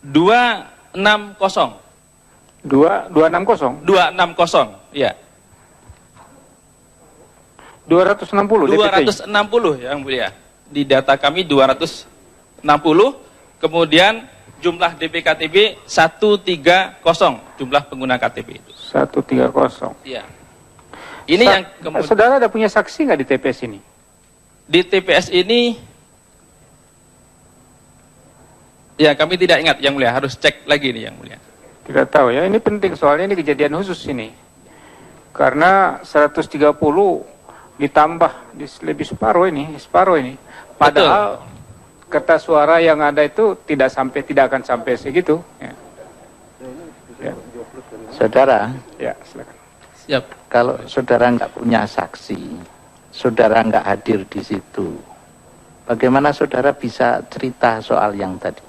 260. 260? 260, ya. 260 DPT? 260 yang mulia. Di data kami 260, kemudian jumlah DPKTB 130, jumlah pengguna KTP itu. 130. Iya. Ini yang kemudian... Saudara ada punya saksi nggak di TPS ini? Di TPS ini, ya kami tidak ingat yang mulia, harus cek lagi nih yang mulia. Tidak tahu ya, ini penting soalnya ini kejadian khusus ini. Karena 130 ditambah lebih separuh ini. Padahal kertas suara yang ada itu tidak akan sampai segitu. Ya. Ya. Saudara, ya silakan. Siap. Kalau saudara nggak punya saksi, saudara nggak hadir di situ, bagaimana saudara bisa cerita soal yang tadi?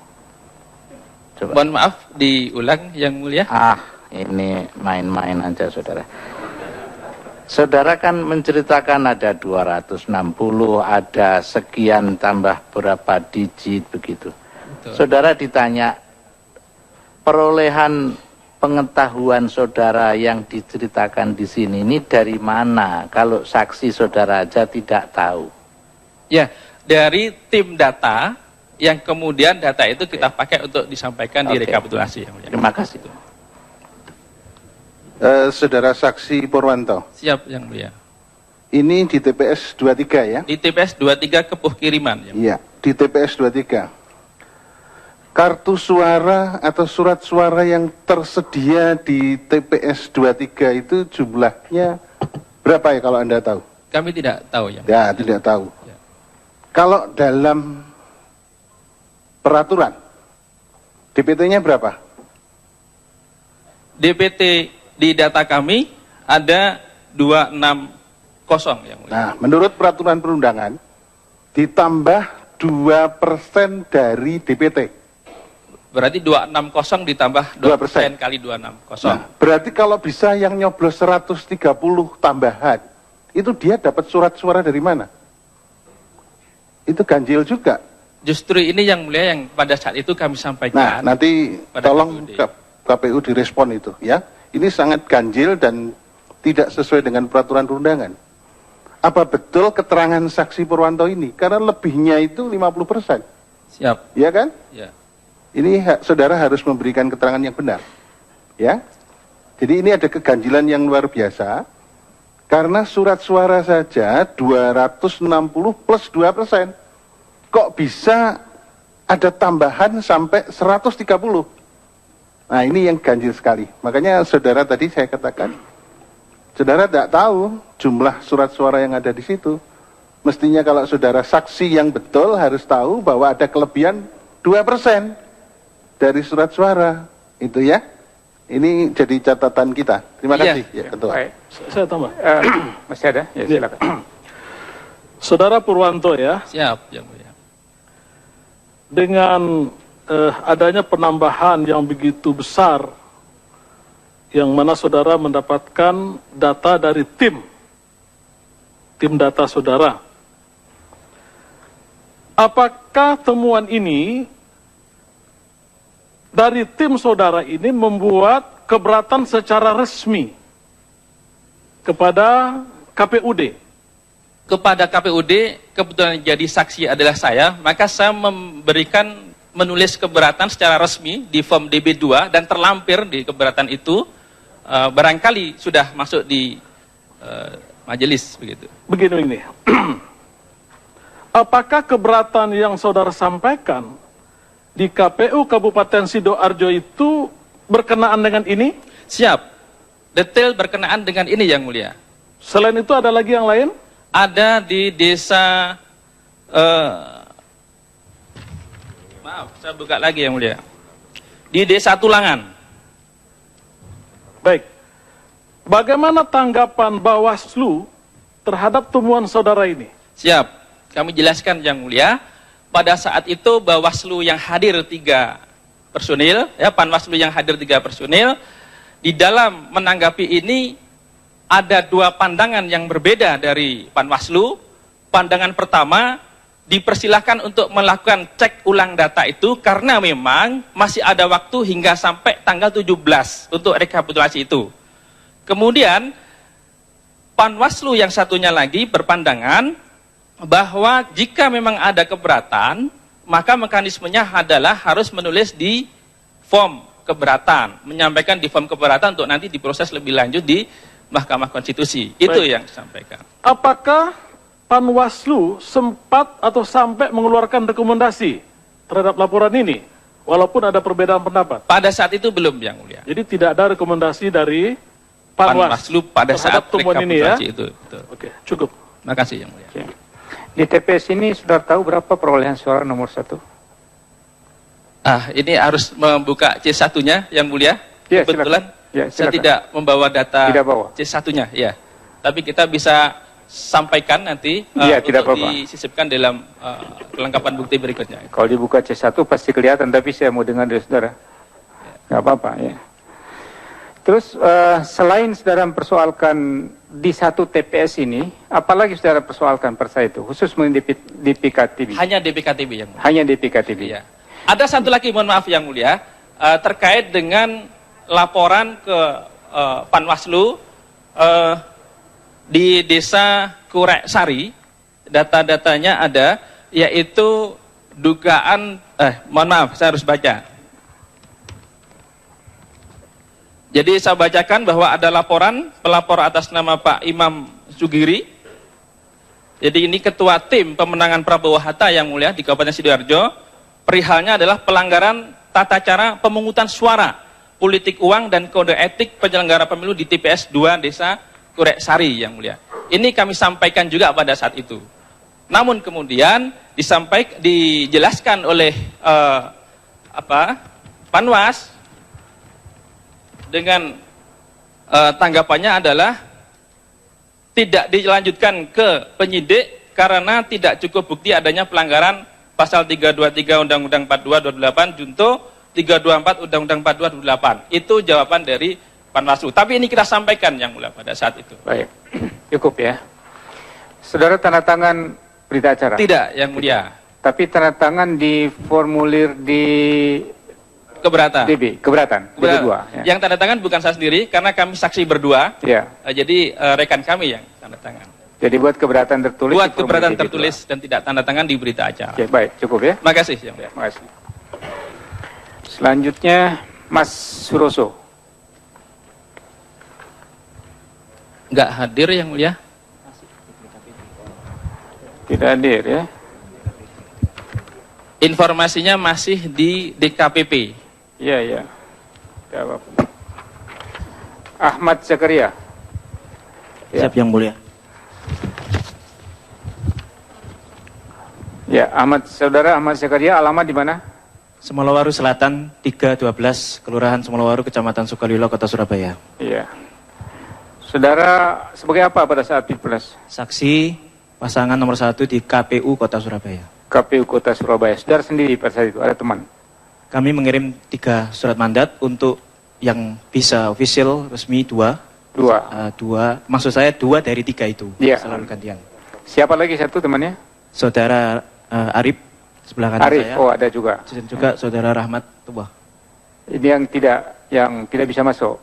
Coba. Mohon maaf, diulang yang mulia. Ini main-main aja saudara. Saudara kan menceritakan ada 260, ada sekian tambah berapa digit begitu. Betul. Saudara ditanya perolehan pengetahuan saudara yang diceritakan di sini ini dari mana? Kalau saksi saudara aja tidak tahu. Ya, dari tim data yang kemudian data itu kita pakai untuk disampaikan di rekapitulasi yang mulia. Terima kasih. Saudara saksi Purwanto. Siap yang mulia. Ini di TPS 23 ya? Di TPS 23 Kepuh Kiriman. Iya, di TPS 23. Kartu suara atau surat suara yang tersedia di TPS 23 itu jumlahnya berapa ya kalau Anda tahu? Kami tidak tahu ya. Ya, tidak tahu. Ya. Kalau dalam peraturan, DPT-nya berapa? DPT di data kami ada 260 yang mulia. Nah, menurut peraturan perundangan, ditambah 2% dari DPT. Berarti 260 ditambah 2% kali 260. Nah, berarti kalau bisa yang nyoblos 130 tambahan, itu dia dapat surat suara dari mana? Itu ganjil juga. Justru ini yang mulia yang pada saat itu kami sampaikan. Nah, nanti tolong KPU direspon itu ya. Ini sangat ganjil dan tidak sesuai dengan peraturan perundangan. Apa betul keterangan saksi Purwanto ini? Karena lebihnya itu 50%. Siap. Ya kan? Ya. Ini saudara harus memberikan keterangan yang benar. Ya. Jadi ini ada keganjilan yang luar biasa. Karena surat suara saja 260 plus 2%. Kok bisa ada tambahan sampai 130? Nah ini yang ganjil sekali. Makanya saudara tadi saya katakan, saudara tidak tahu jumlah surat suara yang ada di situ. Mestinya kalau saudara saksi yang betul harus tahu bahwa ada kelebihan 2% dari surat suara. Itu ya. Ini jadi catatan kita. Terima kasih. Ya, Ketua. Baik. Saya tambah. Masih ada? Ya, silakan. Saudara Purwanto ya. Siap yang mulia. Dengan adanya penambahan yang begitu besar, yang mana saudara mendapatkan data dari tim data saudara. Apakah temuan ini dari tim saudara ini membuat keberatan secara resmi kepada KPUD? Kepada KPUD, kebetulan jadi saksi adalah saya, maka saya menulis keberatan secara resmi di form DB2 dan terlampir di keberatan itu, barangkali sudah masuk di majelis begitu. Begini ini. Apakah keberatan yang saudara sampaikan di KPU Kabupaten Sidoarjo itu berkenaan dengan ini? Siap. Detail berkenaan dengan ini yang mulia. Selain itu ada lagi yang lain? Ada di desa maaf, saya buka lagi yang mulia. Di desa Tulangan. Baik. Bagaimana tanggapan Bawaslu terhadap temuan saudara ini? Siap. Kami jelaskan yang mulia. Pada saat itu Bawaslu yang hadir 3 personil, ya Panwaslu yang hadir 3 personil. Di dalam menanggapi ini ada 2 pandangan yang berbeda dari Panwaslu. Pandangan pertama, dipersilahkan untuk melakukan cek ulang data itu karena memang masih ada waktu hingga sampai tanggal 17 untuk rekapitulasi itu. Kemudian Panwaslu yang satunya lagi berpandangan bahwa jika memang ada keberatan, maka mekanismenya adalah harus menulis di form keberatan, menyampaikan di form keberatan untuk nanti diproses lebih lanjut di Mahkamah Konstitusi. Itu yang disampaikan. Apakah Panwaslu sempat atau sampai mengeluarkan rekomendasi terhadap laporan ini, walaupun ada perbedaan pendapat? Pada saat itu belum, Yang Mulia. Jadi tidak ada rekomendasi dari Panwaslu pada saat temuan ini ya? rekapitulasi itu. Betul. Oke, cukup. Terima kasih, Yang Mulia. Oke. Di TPS ini sudah tahu berapa perolehan suara nomor 1? Ini harus membuka C1-nya, Yang Mulia. Ya, Kebetulan ya, saya tidak membawa data Tidak bawa. C1-nya, ya. Tapi kita bisa sampaikan nanti Iya, tidak untuk apa-apa. disisipkan dalam kelengkapan bukti berikutnya. Kalau dibuka C1 pasti kelihatan, tapi saya mau dengar dari saudara. Nggak apa-apa ya. Terus selain saudara mempersoalkan di satu TPS ini, apalagi saudara persoalkan persa itu, khusus mengenai DPKTB? Hanya DPKTB, Yang Mulia. Hanya DPKTB. Ya. Ada satu lagi, mohon maaf Yang Mulia, terkait dengan laporan ke Panwaslu di Desa Kurek Sari, data-datanya ada, yaitu dugaan, mohon maaf, saya harus baca. Jadi saya bacakan bahwa ada laporan, pelapor atas nama Pak Imam Sugiri. Jadi ini ketua tim pemenangan Prabowo Hatta, Yang Mulia, di Kabupaten Sidoarjo. Perihalnya adalah pelanggaran tata cara pemungutan suara, politik uang, dan kode etik penyelenggara pemilu di TPS 2 Desa Kurek Sari, Yang Mulia. Ini kami sampaikan juga pada saat itu. Namun kemudian dijelaskan oleh Panwas dengan tanggapannya adalah tidak dilanjutkan ke penyidik karena tidak cukup bukti adanya pelanggaran pasal 323 Undang-Undang 42 28 junto 324 Undang-Undang 42 28. Itu jawaban dari Panwaslu. Tapi ini kita sampaikan, Yang Mulia, pada saat itu. Baik, cukup ya. Saudara tanda tangan berita acara? Tidak, Yang Mulia. Tapi tanda tangan di formulir di Keberatan. keberatan. DB2. Ya. Yang tanda tangan bukan saya sendiri, karena kami saksi berdua. Ya. Jadi rekan kami yang tanda tangan. Jadi buat keberatan tertulis. Buat di formulir keberatan DB2. tertulis dan tidak tanda tangan di berita acara. Oke, baik, cukup ya. Terima kasih, Yang Mulia. Terima kasih. Selanjutnya Mas Suroso. Nggak hadir, Yang Mulia. Tidak hadir ya. Informasinya masih di DKPP. Iya, iya. Tidak apa-apa. Ahmad Zakaria. Ya. Siap, Yang Mulia. Ya, Saudara Ahmad Zakaria, alamat di mana? Semolawaru Selatan 312, Kelurahan Semolawaru, Kecamatan Sukalilo, Kota Surabaya. Iya. Saudara sebagai apa pada saat Pilpres? Saksi pasangan nomor 1 di KPU Kota Surabaya. KPU Kota Surabaya. Saudara sendiri pada saat itu, ada teman? Kami mengirim 3 surat mandat untuk yang bisa official resmi 2. Maksud saya 2 dari 3 itu. Iya. Selalu gantian. Siapa lagi satu temannya? Saudara Arif sebelah kanan Arif, saya. oh ada juga. Dan juga Saudara Rahmat Tubah. Ini yang tidak bisa masuk.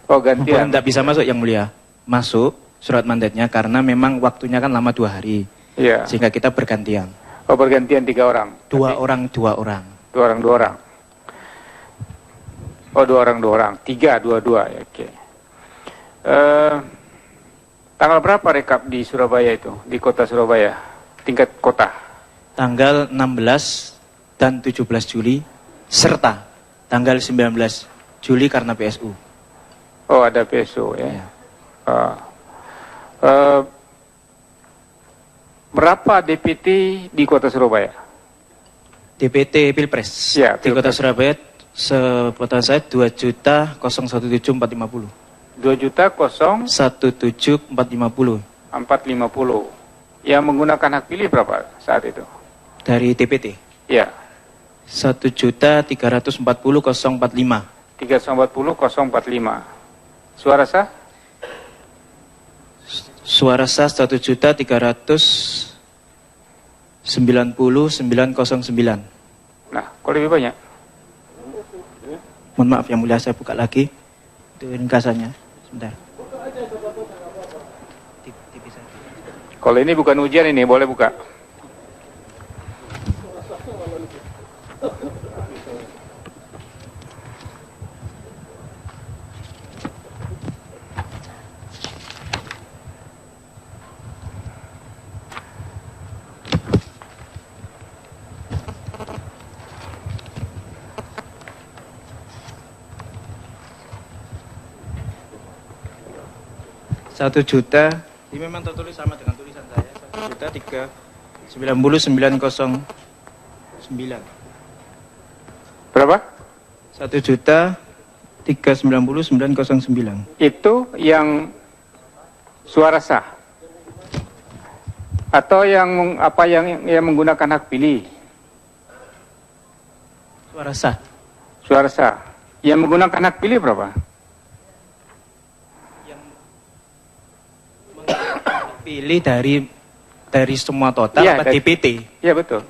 Oh gantian. Tidak bisa masuk, Yang Mulia. Masuk surat mandatnya karena memang waktunya kan lama 2 hari. Iya. Sehingga kita bergantian. Oh bergantian 3 orang. 2 orang. 2 orang. Oh 2 orang. 3, 2. Ya, oke. Tanggal berapa rekap di Surabaya itu? Di kota Surabaya? Tingkat kota? Tanggal 16 dan 17 Juli serta tanggal 19 Juli karena PSU. Oh ada PSU ya. Ya. Berapa DPT di kota Surabaya? DPT Pilpres Ya, di kota Pilpres. Surabaya sepengetahuan saya 2.017.450. 2.000.450. 17450 Yang menggunakan hak pilih berapa saat itu? dari DPT. Ya. 1.340.045. 340.045. Suara sah? Suara sah 1.300 90909. Nah, kok lebih banyak? Mohon maaf yang mulia, saya buka lagi. Itu ringkasannya. Sebentar. Kalau ini bukan ujian ini, boleh buka. Satu juta, ini memang tertulis sama dengan tulisan saya. 1.399.09. Berapa? 1.399.09. Itu yang suara sah. Atau yang apa yang menggunakan hak pilih? Suara sah. Suara sah. Yang menggunakan hak pilih berapa? Pilih dari semua total Ya, apa DPT? Iya betul.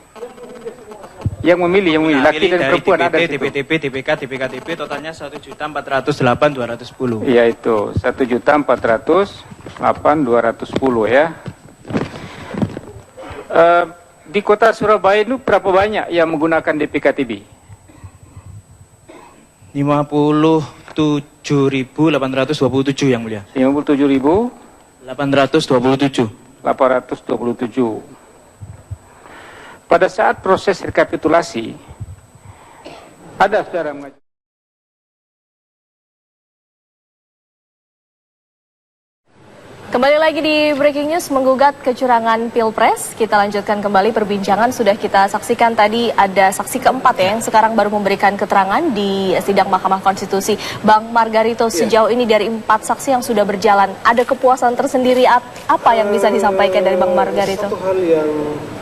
Yang memilih laki dan perempuan ada di situ. DPTP, DPK, DPKTP totalnya 1.408.210. Iya itu 1.408.210 ya. Di kota Surabaya itu berapa banyak yang menggunakan DPKTB? 57.827 yang mulia. 57.827. 827. Pada saat proses rekapitulasi, ada saudara mengajukan. Kembali lagi di Breaking News, menggugat kecurangan Pilpres. Kita lanjutkan kembali perbincangan. Sudah kita saksikan tadi ada saksi keempat ya yang sekarang baru memberikan keterangan di sidang Mahkamah Konstitusi. Bang Margarito, sejauh ini dari 4 saksi yang sudah berjalan, ada kepuasan tersendiri apa yang bisa disampaikan dari Bang Margarito? Satu hal yang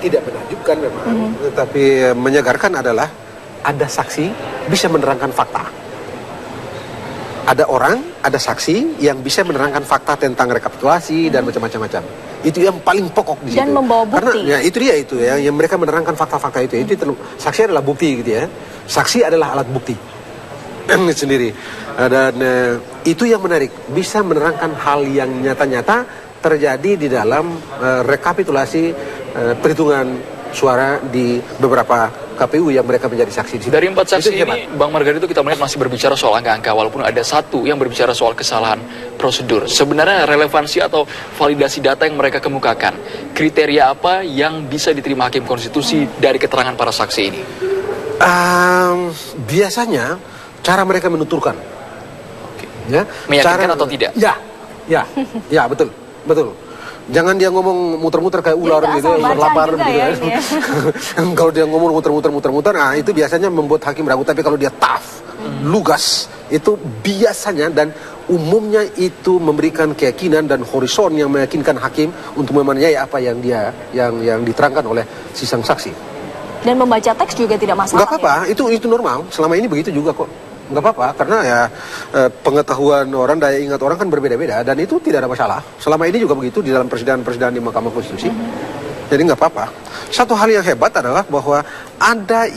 tidak menakjubkan memang, tetapi menyegarkan adalah ada saksi bisa menerangkan fakta. Ada orang, ada saksi yang bisa menerangkan fakta tentang rekapitulasi dan macam-macam. Itu yang paling pokok di situ. Dan membawa bukti. Karena ya itu dia itu ya, yang mereka menerangkan fakta-fakta itu. Saksi adalah bukti gitu ya. Saksi adalah alat bukti sendiri. Dan itu yang menarik, bisa menerangkan hal yang nyata-nyata terjadi di dalam rekapitulasi perhitungan suara di beberapa KPU yang mereka menjadi saksi di situ. Dari 4 saksi ini, Bang Margarito, kita melihat masih berbicara soal angka-angka, walaupun ada satu yang berbicara soal kesalahan prosedur. Sebenarnya relevansi atau validasi data yang mereka kemukakan, kriteria apa yang bisa diterima Hakim Konstitusi dari keterangan para saksi ini? Biasanya cara mereka menuturkan, ya, meyakinkan atau tidak? Ya, betul. Jangan dia ngomong muter-muter kayak ular gitu, lapar gitu ya. Kalau dia ngomong muter-muter, nah itu biasanya membuat hakim ragu. Tapi kalau dia tough, lugas, itu biasanya dan umumnya itu memberikan keyakinan dan horizon yang meyakinkan hakim untuk memanai apa yang diterangkan oleh si sang saksi. Dan membaca teks juga tidak masalah. Gak apa-apa, ya? itu normal. Selama ini begitu juga kok. Nggak apa-apa, karena ya pengetahuan orang, daya ingat orang kan berbeda-beda dan itu tidak ada masalah. Selama ini juga begitu di dalam persidangan di Mahkamah Konstitusi. Jadi nggak apa-apa. Satu hal yang hebat adalah bahwa ada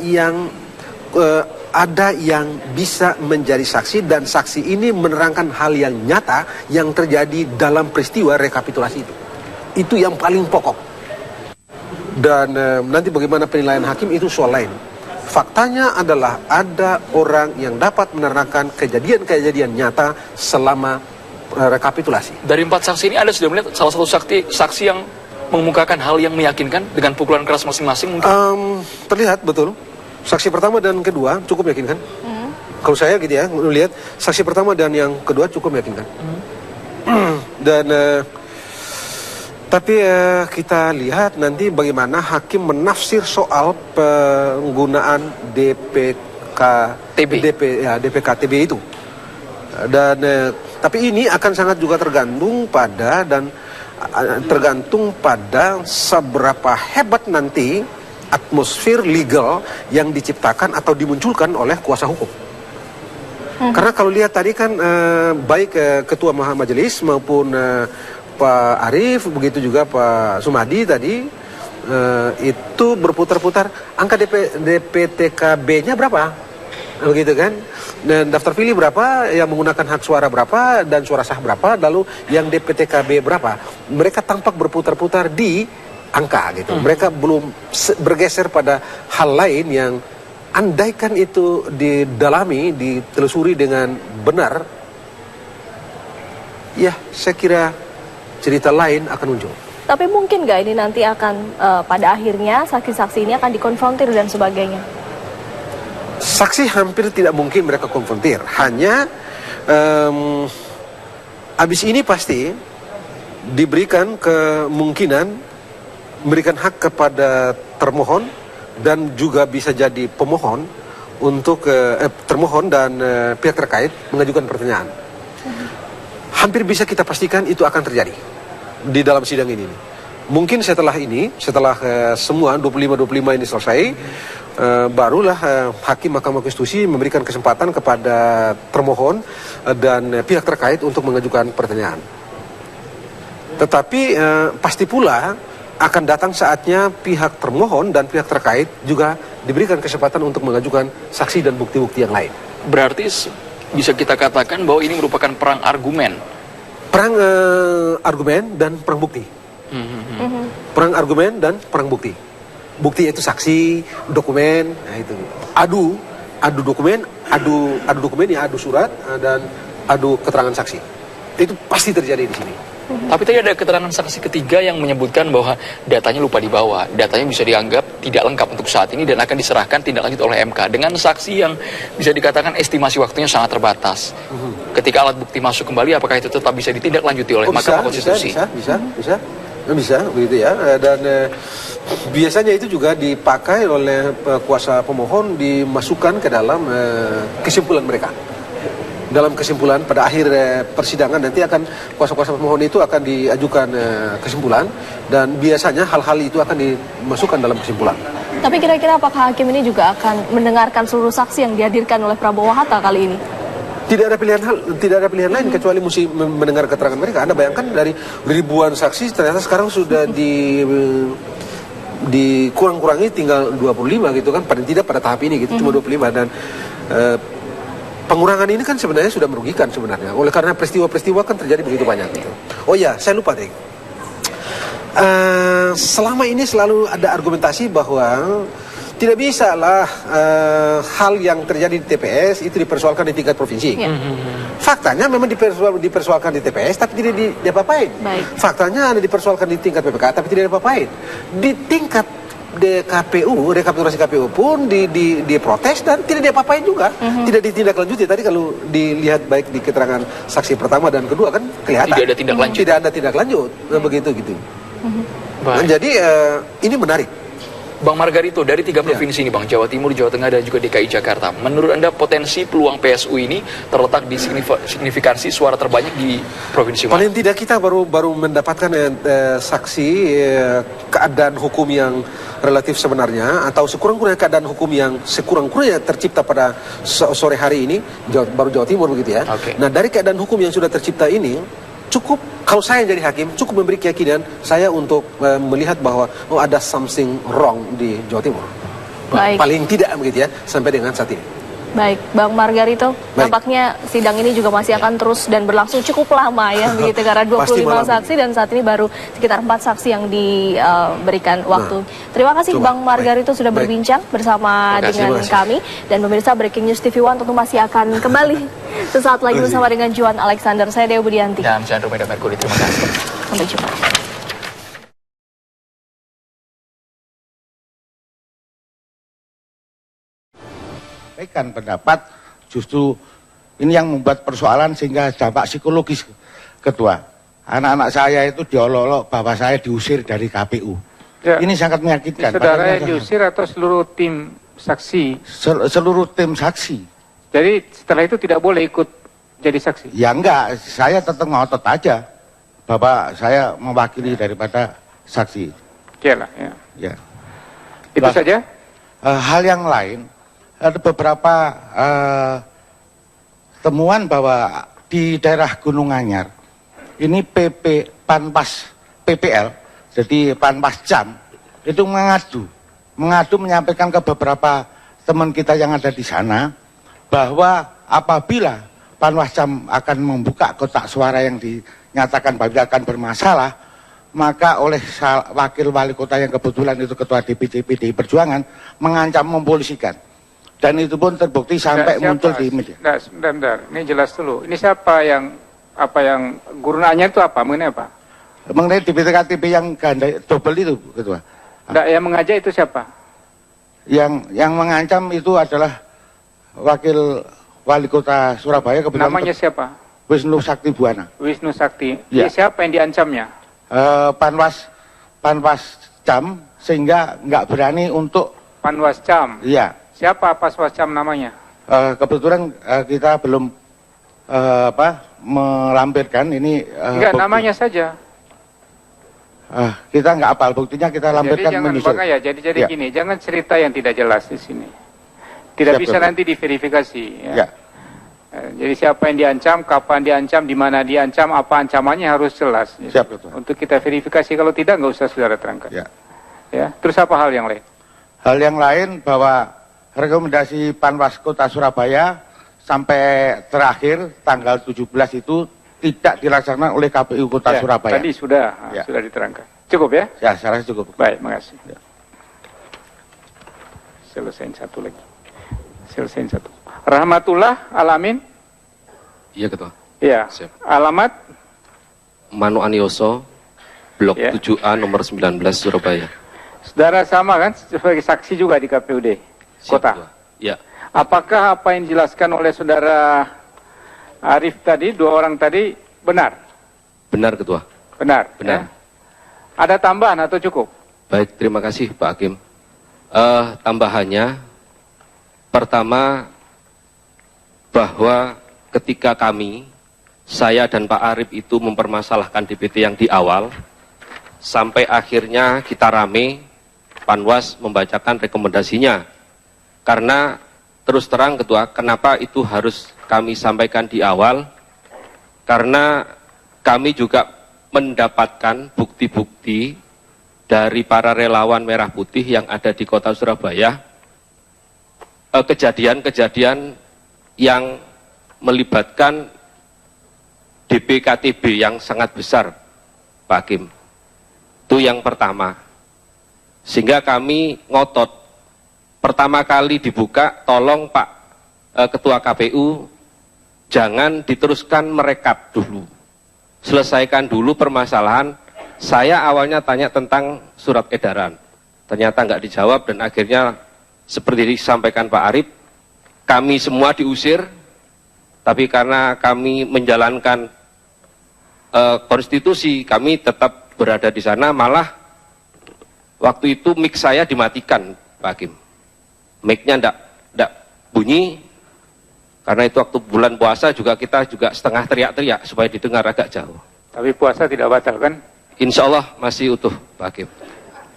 yang bisa menjadi saksi dan saksi ini menerangkan hal yang nyata yang terjadi dalam peristiwa rekapitulasi itu. Itu yang paling pokok. Dan nanti bagaimana penilaian hakim itu soal lain. Faktanya adalah ada orang yang dapat menerangkan kejadian-kejadian nyata selama rekapitulasi. Dari 4 saksi ini Anda sudah melihat salah satu saksi yang mengemukakan hal yang meyakinkan dengan pukulan keras masing-masing mungkin? Terlihat betul. Saksi pertama dan kedua cukup meyakinkan. Kalau saya gitu ya, melihat saksi pertama dan yang kedua cukup meyakinkan. Dan tapi kita lihat nanti bagaimana hakim menafsir soal penggunaan DPKTB itu. Dan tapi ini akan sangat juga tergantung pada seberapa hebat nanti atmosfer legal yang diciptakan atau dimunculkan oleh kuasa hukum. Karena kalau lihat tadi kan baik Ketua Majelis maupun Pak Arief, begitu juga Pak Sumadi tadi, itu berputar-putar, angka DPTKB-nya berapa? Begitu kan? Dan daftar pilih berapa, yang menggunakan hak suara berapa, dan suara sah berapa, lalu yang DPTKB berapa. Mereka tampak berputar-putar di angka gitu. Mereka belum bergeser pada hal lain yang andaikan itu didalami, ditelusuri dengan benar, ya saya kira cerita lain akan muncul. Tapi mungkin nggak ini nanti akan pada akhirnya saksi-saksi ini akan dikonfrontir dan sebagainya? Saksi hampir tidak mungkin mereka konfrontir. Hanya habis ini pasti diberikan kemungkinan memberikan hak kepada termohon dan juga bisa jadi pemohon untuk termohon dan pihak terkait mengajukan pertanyaan. Hampir bisa kita pastikan itu akan terjadi di dalam sidang ini. Mungkin setelah ini, setelah semua 25 ini selesai, barulah Hakim Mahkamah Konstitusi memberikan kesempatan kepada termohon dan pihak terkait untuk mengajukan pertanyaan. Tetapi pasti pula akan datang saatnya pihak termohon dan pihak terkait juga diberikan kesempatan untuk mengajukan saksi dan bukti-bukti yang lain. Berarti bisa kita katakan bahwa ini merupakan perang argumen. Perang argumen dan perang bukti. Perang argumen dan perang bukti. Bukti itu saksi, dokumen, nah itu. Adu dokumen, adu dokumen ya, adu surat dan adu keterangan saksi. Itu pasti terjadi di sini. Tapi tadi ada keterangan saksi ketiga yang menyebutkan bahwa datanya lupa dibawa. Datanya bisa dianggap tidak lengkap untuk saat ini dan akan diserahkan tindak lanjut oleh MK. Dengan saksi yang bisa dikatakan estimasi waktunya sangat terbatas. Ketika alat bukti masuk kembali, apakah itu tetap bisa ditindaklanjuti oleh Mahkamah Konstitusi? Bisa, begitu ya. Dan biasanya itu juga dipakai oleh kuasa pemohon, dimasukkan ke dalam kesimpulan mereka. Dalam kesimpulan pada akhir persidangan nanti akan kuasa-kuasa pemohon itu akan diajukan kesimpulan dan biasanya hal-hal itu akan dimasukkan dalam kesimpulan. Tapi kira-kira apakah hakim ini juga akan mendengarkan seluruh saksi yang dihadirkan oleh Prabowo Hatta kali ini? Tidak ada pilihan lain kecuali mesti mendengar keterangan mereka. Anda bayangkan dari ribuan saksi ternyata sekarang sudah dikurang-kurangi tinggal 25 gitu kan, paling tidak pada tahap ini gitu, cuma 25 dan pengurangan ini kan sebenarnya sudah merugikan sebenarnya. Oleh karena peristiwa-peristiwa kan terjadi begitu banyak gitu. Oh ya, saya lupa deh. Selama ini selalu ada argumentasi bahwa tidak bisa lah hal yang terjadi di TPS itu dipersoalkan di tingkat provinsi. Faktanya memang dipersoalkan di TPS tapi tidak diapa-apain. Faktanya ada dipersoalkan di tingkat PPK tapi tidak diapa-apain. Di tingkat KPU, rekapitulasi KPU pun diprotes dan tidak diapa-apain juga, tidak ditindaklanjuti. Tadi kalau dilihat baik di keterangan saksi pertama dan kedua kan kelihatan tidak ada tindak lanjut. Tidak ada tindak lanjut, begitu gitu. Nah, jadi ini menarik. Bang Margarito, dari 3 provinsi ini Bang, Jawa Timur, Jawa Tengah, dan juga DKI Jakarta, menurut Anda potensi peluang PSU ini terletak di signifikansi suara terbanyak di provinsi mana? Paling tidak kita baru mendapatkan saksi keadaan hukum yang relatif sebenarnya, atau sekurang-kurangnya keadaan hukum yang sekurang-kurangnya tercipta pada sore hari ini, baru Jawa Timur begitu ya. Nah dari keadaan hukum yang sudah tercipta ini, cukup, kalau saya jadi hakim, cukup memberi keyakinan saya untuk melihat bahwa ada something wrong di Jawa Timur. Paling tidak begitu ya, sampai dengan saat ini. Baik, Bang Margarito, nampaknya sidang ini juga masih akan terus dan berlangsung cukup lama ya, begitu, karena 25 saksi dan saat ini baru sekitar 4 saksi yang diberikan waktu. Terima kasih Bang Margarito sudah berbincang bersama dengan kami, dan pemirsa Breaking News TV One tentu masih akan kembali sesaat lagi bersama dengan Juan Alexander. Saya Dewi Budianti. Dan saya Romeda Merkuri, terima kasih. Sampai jumpa. Sampaikan pendapat, justru ini yang membuat persoalan sehingga dampak psikologis. Ketua, anak-anak saya itu diolok-olok, bapak saya diusir dari KPU. Ya. Ini sangat menyakitkan. Saudara yang diusir atau seluruh tim saksi? Seluruh tim saksi. Jadi setelah itu tidak boleh ikut jadi saksi? Ya enggak, saya tetap ngotot aja. Bapak saya mewakili daripada saksi. Iyalah, ya. Ya. Itu saja? Hal yang lain, ada beberapa temuan bahwa di daerah Gunung Anyar ini PPL, jadi Panpas Jam itu mengadu menyampaikan ke beberapa teman kita yang ada di sana bahwa apabila Panwascam akan membuka kotak suara yang dinyatakan bahwa akan bermasalah, maka oleh wakil wali kota yang kebetulan itu ketua DPC PDI Perjuangan mengancam mempolisikan. Dan itu pun terbukti sampai muncul di media. Bentar. Ini jelas dulu. Ini siapa yang gunanya itu apa? Mengenai apa? Mengenai DPTKTB yang ganda double itu, ketua. Enggak, yang mengajak itu siapa? Yang mengancam itu adalah wakil wali kota Surabaya kebetulan. Namanya siapa? Wisnu Sakti Buwana. Wisnu Sakti. Ya. Siapa yang diancamnya? Panwascam, sehingga nggak berani untuk Panwascam. Iya. Siapa Panwascam namanya? Kebetulan kita belum melampirkan ini. Enggak, namanya saja. Kita nggak apal, buktinya kita lampirkan menyusul. Jadi gini, jangan cerita yang tidak jelas di sini. Tidak bisa nanti diverifikasi. Ya. Jadi siapa yang diancam, kapan diancam, di mana diancam, apa ancamannya harus jelas. Siap, betul. Untuk kita verifikasi, kalau tidak nggak usah saudara terangkan. Ya. Terus apa hal yang lain? Hal yang lain bahwa rekomendasi Panwas Kota Surabaya sampai terakhir tanggal 17 itu tidak dilaksanakan oleh KPU Kota Surabaya. Tadi sudah diterangkan. Cukup ya? Ya, saya rasa cukup. Baik, makasih. Ya. Selesain satu lagi. Rahmatullah Alamin. Iya, Ketua. Iya. Alamat Manu Anioso, Blok 7A nomor 19 Surabaya. Saudara sama kan sebagai saksi juga di KPUD Kota. Iya. Apakah apa yang dijelaskan oleh saudara Arif tadi, dua orang tadi benar? Benar, Ketua. Benar. Benar. Ya? Ada tambahan atau cukup? Baik, terima kasih Pak Hakim. Tambahannya, pertama bahwa ketika saya dan Pak Arif itu mempermasalahkan DPT yang di awal, sampai akhirnya kita rame, Panwas membacakan rekomendasinya. Karena terus terang Ketua, kenapa itu harus kami sampaikan di awal? Karena kami juga mendapatkan bukti-bukti dari para relawan Merah Putih yang ada di Kota Surabaya, kejadian-kejadian yang melibatkan DPKTB yang sangat besar, Pak Hakim. Itu yang pertama. Sehingga kami ngotot, pertama kali dibuka, tolong Pak Ketua KPU, jangan diteruskan merekap dulu. Selesaikan dulu permasalahan. Saya awalnya tanya tentang surat edaran. Ternyata nggak dijawab dan akhirnya seperti disampaikan Pak Arif, kami semua diusir, tapi karena kami menjalankan konstitusi, kami tetap berada di sana. Malah waktu itu mic saya dimatikan, Pak Hakim. Mic-nya enggak bunyi, karena itu waktu bulan puasa kita juga setengah teriak-teriak supaya didengar agak jauh. Tapi puasa tidak batal kan? Insya Allah masih utuh, Pak Hakim.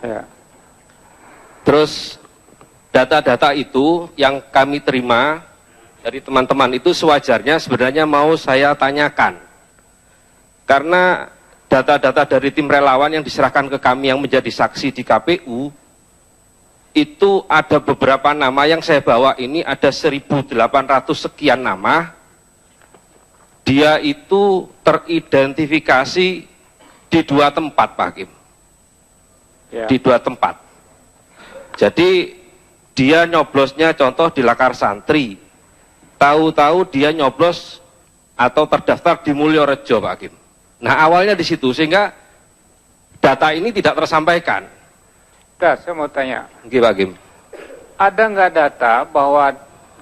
Ya. Terus data-data itu yang kami terima dari teman-teman itu sewajarnya sebenarnya mau saya tanyakan. Karena data-data dari tim relawan yang diserahkan ke kami yang menjadi saksi di KPU, itu ada beberapa nama yang saya bawa ini, ada 1.800 sekian nama. Dia itu teridentifikasi di 2 tempat, Pak Hakim. Ya. Di 2 tempat. Jadi dia nyoblosnya contoh di Lakar Santri. Tahu-tahu dia nyoblos atau terdaftar di Mulyorejo, Pak Hakim. Nah, awalnya di situ, sehingga data ini tidak tersampaikan. Saya mau tanya. Oke, Pak Hakim. Ada nggak data bahwa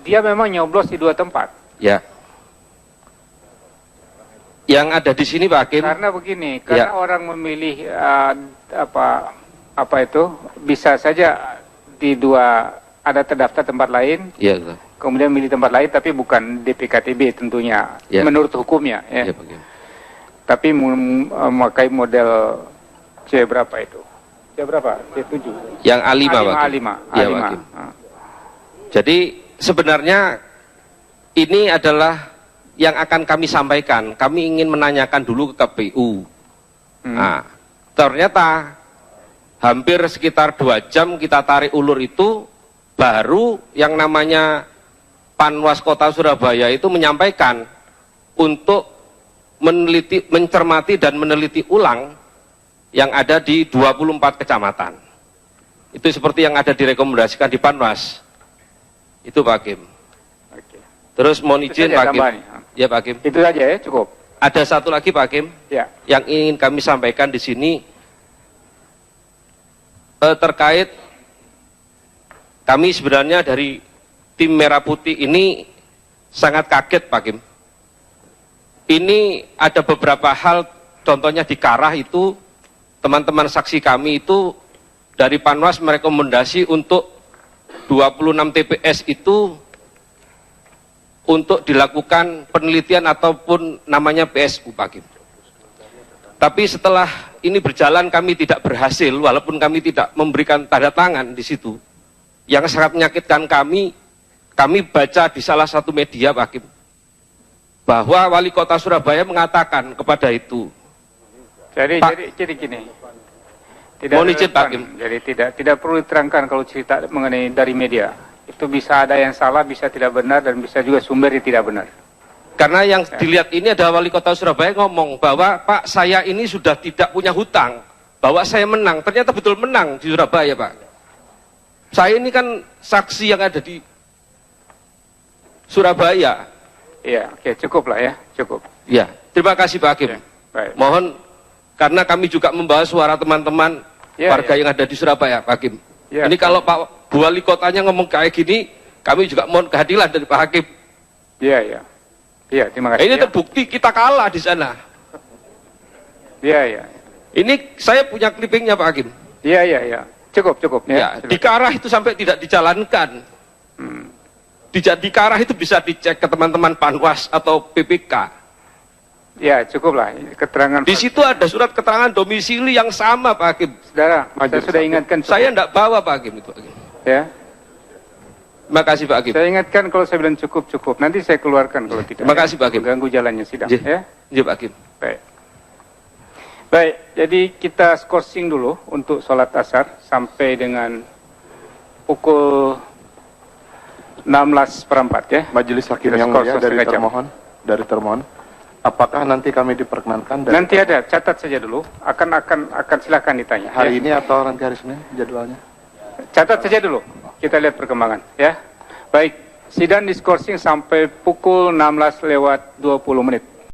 dia memang nyoblos di 2 tempat? Ya. Yang ada di sini, Pak Hakim. Karena begini, karena orang memilih apa itu bisa saja di 2 ada terdaftar tempat lain. Iya. Kemudian milih tempat lain, tapi bukan DPKTB tentunya, menurut hukumnya. Ya. Iya, Pak Hakim. Tapi memakai model C berapa itu? C berapa? C7. Yang A5, Pak. A5. Ya, Pak Hakim. Jadi sebenarnya ini adalah yang akan kami sampaikan. Kami ingin menanyakan dulu ke KPU. Nah, ternyata hampir sekitar 2 jam kita tarik ulur itu, baru yang namanya Panwas Kota Surabaya itu menyampaikan untuk meneliti, mencermati dan meneliti ulang yang ada di 24 kecamatan. Itu seperti yang ada direkomendasikan di Panwas. Itu Pak Hakim. Terus mohon izin Pak Hakim. Ya Pak Hakim. Itu saja ya, cukup. Ada satu lagi Pak Hakim, ya, yang ingin kami sampaikan di sini terkait kami sebenarnya dari tim Merah Putih ini sangat kaget Pak Hakim. Ini ada beberapa hal, contohnya di Karah itu teman-teman saksi kami itu dari Panwas merekomendasi untuk 26 TPS itu untuk dilakukan penelitian ataupun namanya PSU Pak Hakim. Tapi setelah ini berjalan kami tidak berhasil, walaupun kami tidak memberikan tanda tangan di situ. Yang sangat menyakitkan kami baca di salah satu media Pak Hakim, bahwa Wali Kota Surabaya mengatakan kepada itu. Jadi gini. Mohon izin Pak Hakim. Jadi tidak perlu diterangkan kalau cerita mengenai dari media. Itu bisa ada yang salah, bisa tidak benar, dan bisa juga sumbernya tidak benar. Karena yang dilihat ini adalah Wali Kota Surabaya ngomong bahwa Pak, saya ini sudah tidak punya hutang, bahwa saya menang. Ternyata betul menang di Surabaya Pak. Saya ini kan saksi yang ada di Surabaya. Iya, oke, cukup lah ya, cukup. Ya, terima kasih Pak Hakim. Baik. Mohon, karena kami juga membawa suara teman-teman warga yang ada di Surabaya Pak Hakim. Ya, ini kalau Pak Wali Kotanya ngomong kayak gini, kami juga mohon kehadiran dari Pak Hakim. Iya, terima kasih. Ini terbukti kita kalah di sana. Iya. Ini saya punya clippingnya Pak Hakim. Iya. Cukup. Ya, di Karah itu sampai tidak dijalankan. Di Karah itu bisa dicek ke teman-teman Panwas atau PPK. Ya, cukup lah. Keterangan. Di situ ada surat keterangan domisili yang sama Pak Hakim. Saudara, saya sudah ingatkan. Saya tidak bawa Pak Hakim itu. Pak Hakim. Ya. Terima kasih Pak Hakim. Saya ingatkan kalau saya bilang cukup. Nanti saya keluarkan kalau tidak. Terima kasih Pak Hakim. Ganggu jalannya sidang. Ya. Iya Pak Hakim. Baik, jadi kita skorsing dulu untuk sholat asar sampai dengan pukul 16:04 ya. Majelis Hakim yang mulia dari termohon, apakah nanti kami diperkenankan? Nanti ada, catat saja dulu. Akan silakan ditanya. Hari ini atau nanti hari Senin jadwalnya? Catat saja dulu. Kita lihat perkembangan ya. Baik, sidang diskorsing sampai pukul 16:20.